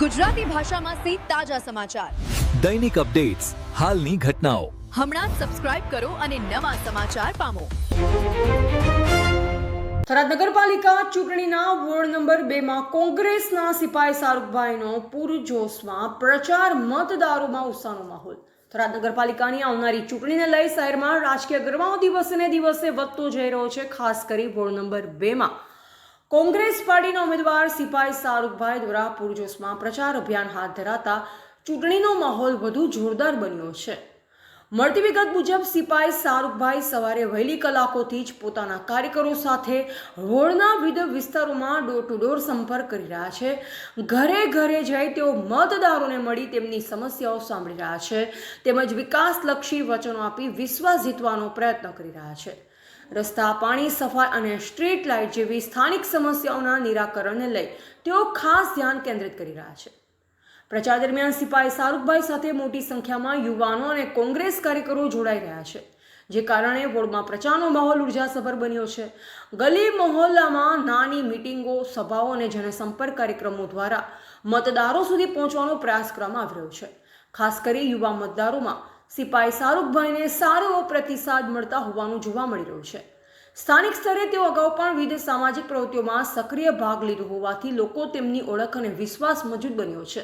ગુજરાતી ભાષામાં સે તાજા સમાચાર, દૈનિક અપડેટ્સ, હાલની ઘટનાઓ. હમણાં જ સબસ્ક્રાઇબ કરો અને નવા સમાચાર પામો. થરાદ નગરપાલિકા ચૂંટણીના વોર્ડ નંબર 2 માં કોંગ્રેસના સિપાઈ શાહરૂખભાઈનો પૂરજોશમાં પ્રચાર, મતદારોમાં ઉત્સાહનો માહોલ. થરાદ નગરપાલિકાની આવનારી ચૂંટણીને લઈ શહેરમાં રાજકીય ગરમાવો દિવસે ને દિવસે વધતો જઈ રહ્યો છે. ખાસ કરી વોર્ડ નંબર 2 માં કોંગ્રેસ પાર્ટીના ઉમેદવાર સિપાઈ શાહરૂખભાઈ દ્વારા પૂરજોશમાં પ્રચાર અભિયાન હાથ ધરાતા ચૂંટણીનો માહોલ વધુ જોરદાર બન્યો છે. મળતી વિગત મુજબ સિપાઈ શાહરૂખભાઈ સવારે વહેલી કલાકોથી જ પોતાના કાર્યકરો સાથે વોર્ડના વિવિધ વિસ્તારોમાં ડોર ટુ ડોર સંપર્ક કરી રહ્યા છે. ઘરે ઘરે જઈ તેઓ મતદારોને મળી તેમની સમસ્યાઓ સાંભળી રહ્યા છે, તેમજ વિકાસલક્ષી વચનો આપી વિશ્વાસ જીતવાનો પ્રયત્ન કરી રહ્યા છે. રસ્તા, પાણી, સફાઈ અને સ્ટ્રીટ લાઇટ જેવી સ્થાનિક સમસ્યાઓના નિરાકરણને લઈ તેઓ ખાસ ધ્યાન કેન્દ્રિત કરી રહ્યા છે. પ્રચાર દરમિયાન સિપાઈ શાહરૂખભાઈ સાથે મોટી સંખ્યામાં યુવાનો અને કોંગ્રેસ કાર્યકરો જોડાઈ રહ્યા છે, જે કારણે વોર્ડમાં પ્રચારનો માહોલ ઉર્જાસભર બન્યો છે. ગલી મહોલ્લામાં નાની મીટિંગો, સભાઓ અને જનસંપર્ક કાર્યક્રમો દ્વારા મતદારો સુધી પહોંચવાનો પ્રયાસ કરવામાં આવી રહ્યો છે. ખાસ કરી યુવા મતદારોમાં સિપાઈ શાહરૂખભાઈને સારો એવો પ્રતિસાદ મળતા હોવાનું જોવા મળી રહ્યું છે. સ્થાનિક સ્તરે તેઓ અગાઉ પણ વિવિધ સામાજિક પ્રવૃત્તિઓમાં સક્રિય ભાગ લીધો હોવાથી લોકો તેમની ઓળખ અને વિશ્વાસ મજબૂત બન્યો છે.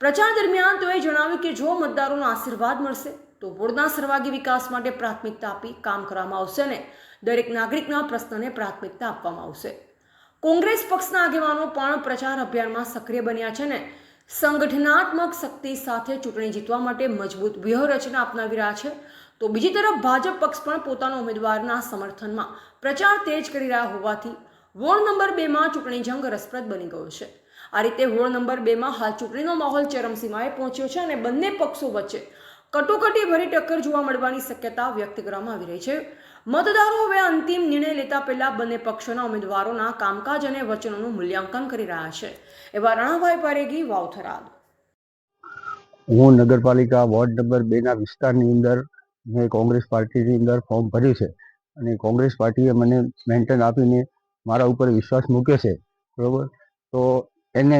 પ્રચાર દરમિયાન તેઓએ જણાવ્યું કે જો મતદારોનો આશીર્વાદ મળશે તો વોર્ડના સર્વાંગી વિકાસ માટે પ્રાથમિકતા આપી કામ કરવામાં આવશે અને દરેક નાગરિકના પ્રશ્નને પ્રાથમિકતા આપવામાં આવશે. કોંગ્રેસ પક્ષના આગેવાનો પણ પ્રચાર અભિયાનમાં સક્રિય બન્યા છે ને સંગઠનાત્મક શક્તિ સાથે ચૂંટણી જીતવા માટે મજબૂત વ્યૂહરચના અપનાવી રહ્યા છે. તો બીજી તરફ ભાજપ પક્ષ પણ પોતાના ઉમેદવારના સમર્થનમાં પ્રચાર તેજ કરી રહ્યા હોવાથી વોર્ડ નંબર 2 માં ચૂંટણી જંગ રસપ્રદ બની ગયો છે. આ રીતે વોર્ડ નંબર 2 માં હાલ ચૂંટણીનો માહોલ ચરમસીમાએ પહોંચ્યો છે અને બંને પક્ષો વચ્ચે કટોકટી ભરી ટક્કર જોવા મળવાની શક્યતા વ્યક્ત કરવામાં આવી રહી છે. મતદારો હવે અંતિમ નિર્ણય લેતા પહેલા બંને પક્ષોના ઉમેદવારોના કામકાજ અને વચનોનું મૂલ્યાંકન કરી રહ્યા છે. એવા રણાભાઈ પારેગી, વાવ, થરાદ. હું નગરપાલિકા વોર્ડ નંબર 2 ના વિસ્તારની અંદર મેં કોંગ્રેસ પાર્ટીની અંદર ફોર્મ ભર્યું છે અને કોંગ્રેસ પાર્ટીએ મને મેન્ટેન આપીને મારા ઉપર વિશ્વાસ મૂક્યો છે, બરાબર. તો એને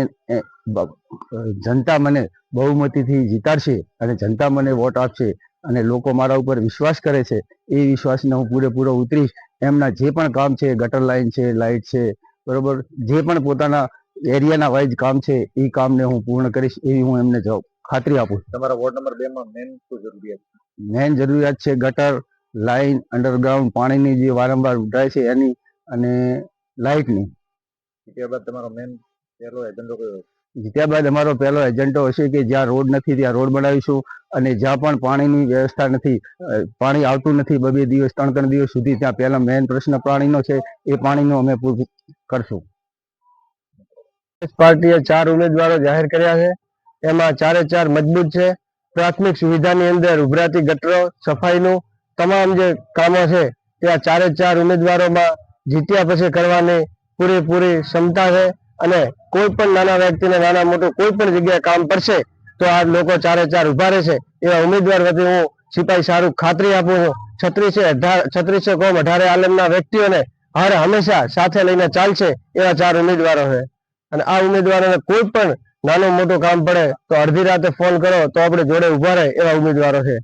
જનતા મને બહુમતીથી જીતાડશે અને જનતા મને વોટ આપશે અને લોકો મારા ઉપર વિશ્વાસ કરે છે. એ વિશ્વાસને હું પૂરેપૂરો ઉતરીશ. એમના જે પણ કામ છે, ગટર લાઈન છે, લાઇટ છે, બરાબર, જે પણ પોતાના એરિયાના વાઇઝ કામ છે એ કામને હું પૂર્ણ કરીશ એવી હું એમને ખાતરી આપું છું. તમારા વોર્ડ નંબર 2 માં મેન શું જરૂરિયાત છે? મેન જરૂરિયાત છે ગટર લાઈન, અંડરગ્રાઉન્ડ પાણીની જે વારંવાર ઉભરાય છે એની અને લાઇટની. જીત્યા બાદ તમારો મેન પહેલો એજન્ડો કયો? જીત્યા બાદ અમારો પહેલો એજન્ડો હશે કે જ્યાં રોડ નથી ત્યાં રોડ બનાવીશું અને જ્યાં પણ પાણીની વ્યવસ્થા નથી, પાણી આવતું નથી 2 દિવસ 3 દિવસ સુધી, ત્યાં પહેલા મેન પ્રશ્ન પાણીનો છે, એ પાણીનો અમે પૂરું કરશું. પાર્ટીએ 4 ઉમેદવારો જાહેર કર્યા છે. એમાં 4 મજબૂત છે. પ્રાથમિક સુવિધાની અંદર ઉભરાતી ગટરો, સફાઈનું તમામ જે કામો છે ત્યાં 4 ઉમેદવારોમાં જીત્યા પછી કરવાની પૂરેપૂરી ક્ષમતા છે અને કોઈ પણ નાના વ્યક્તિને નાના મોટું કોઈ પણ જગ્યાએ કામ પડશે તો આ લોકો 4 ઉભા રહેશે. એવા ઉમેદવાર વતી હું સિપાઈ શાહરૂખ ખાતરી આપું છું. 36 કોમ 18 આલમના વ્યક્તિઓને હર હંમેશા સાથે લઈને ચાલશે એવા 4 ઉમેદવારો છે અને આ ઉમેદવારોને કોઈ પણ નાનું મોટું કામ પડે તો અડધી રાતે ફોન કરો તો આપણે જોડે ઉભા રહે એવા ઉમેદવારો છે.